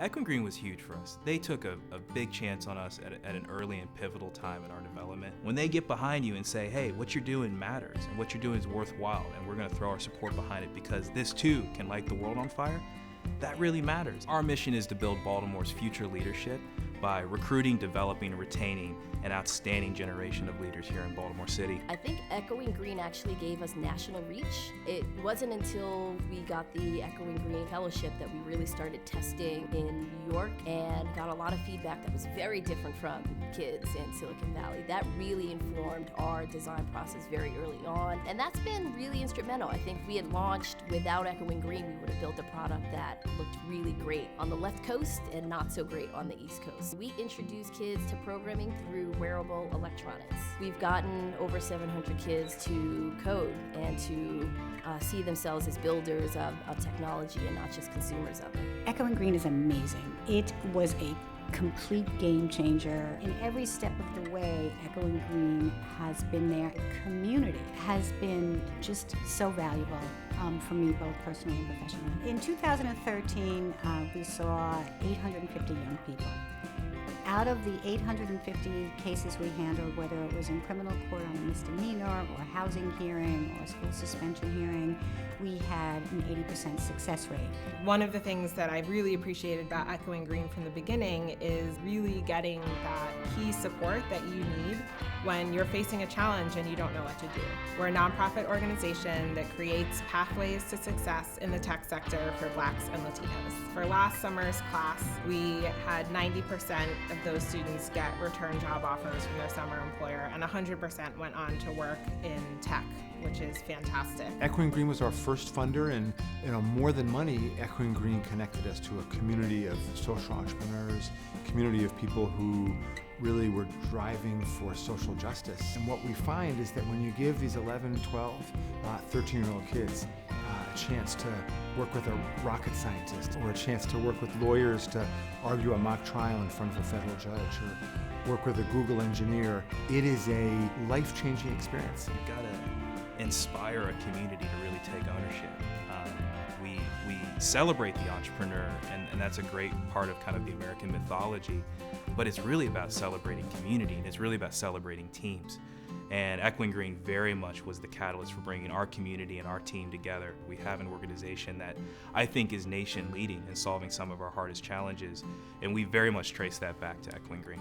Echoing Green was huge for us. They took a big chance on us at an early and pivotal time in our development. When they get behind you and say, hey, what you're doing matters and what you're doing is worthwhile, and we're going to throw our support behind it because this too can light the world on fire, that really matters. Our mission is to build Baltimore's future leadership by recruiting, developing, and retaining an outstanding generation of leaders here in Baltimore City. I think Echoing Green actually gave us national reach. It wasn't until we got the Echoing Green Fellowship that we really started testing in New York and got a lot of feedback that was very different from kids in Silicon Valley. That really informed our design process very early on, and that's been really instrumental. I think if we had launched without Echoing Green, we would have built a product that looked really great on the left coast and not so great on the east coast. We introduce kids to programming through wearable electronics. We've gotten over 700 kids to code and to see themselves as builders of technology and not just consumers of it. Echoing Green is amazing. It was a complete game changer. In every step of the way, Echoing Green has been there. The community has been just so valuable for me, both personally and professionally. In 2013, we saw 850 young people. Out of the 850 cases we handled, whether it was in criminal court on a misdemeanor or housing hearing or school suspension hearing, we had an 80% success rate. One of the things that I really appreciated about Echoing Green from the beginning is really getting that key support that you need when you're facing a challenge and you don't know what to do. We're a nonprofit organization that creates pathways to success in the tech sector for Blacks and Latinos. For last summer's class, we had 90% of those students get return job offers from their summer employer, and 100% went on to work in tech, which is fantastic. Echoing Green was our first funder, and more than money, Echoing Green connected us to a community of social entrepreneurs, community of people who really were driving for social justice. And what we find is that when you give these 11, 12, 13-year-old kids a chance to work with a rocket scientist, or a chance to work with lawyers to argue a mock trial in front of a federal judge, or work with a Google engineer, it is a life-changing experience. You've got to inspire a community to really take ownership. We celebrate the entrepreneur, and that's a great part of kind of the American mythology, but it's really about celebrating community, and it's really about celebrating teams. And Echoing Green very much was the catalyst for bringing our community and our team together. We have an organization that I think is nation leading in solving some of our hardest challenges, and we very much trace that back to Echoing Green.